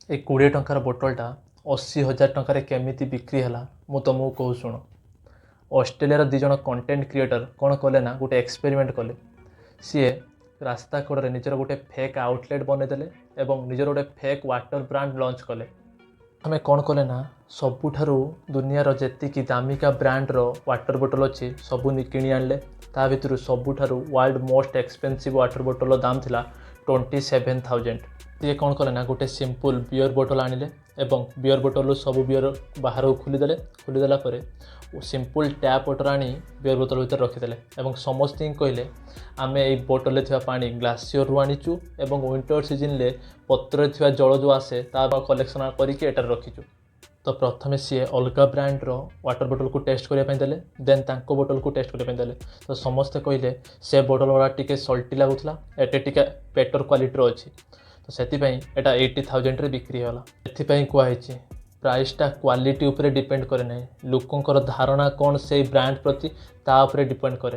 ए 20 टंकार बोतलटा 80,000 टंकार केमिति बिक्री है मु तुमको कहूँ शुण। ऑस्ट्रेलिया दी जन कंटेंट क्रिएटर कौन कले ना गोटे एक्सपेरिमेंट कले। सी रास्ता कड़े निजर गोटे फेक आउटलेट बनईदे और निजर गोटे फेक वाटर ब्रांड लॉन्च कले। आम कौन कले ना सबुठारु दुनियार जेतिकी दामिका ब्रांड्र वाटर बोतल अच्छी सबू किणी आणले। ता भितर सबुठारु वर्ल्ड मोस्ट एक्सपेंसिव वाटर बोतल दाम थिला 27,000। ये कौन कले ना गोटे सिंपल बियर बोतल आनिले एवं बियर बोतल सब बियर बाहर खोलीदे। खोलीदेला सिंपल टैप वाटर आनी बियर बोतल भर रखीदे और समस्त कहले आम ये बोतल पानी ग्लासीयर रू आनीचु और विंटर सीजन ले पत्र जल जो आसे कलेक्शन करके रखीचु। तो प्रथमे सी अलग ब्रांड्र वाटर बोतल को टेस्ट करने देले देन तांको बोतल को टेस्ट करने देले। तो समस्ते कहले से बोतल गुड़ा टिके सल्टी लगुला एटे टिके बेटर क्वालिटीर अच्छी। तो से 80,000 रे बिक्री होला। एथिपाई कहुई प्राइसटा क्वालिटी उपरे डिपेंड करे ना लोकंकर धारणा कौन से ब्रांड प्रति ता उपरे डिपेंड करे।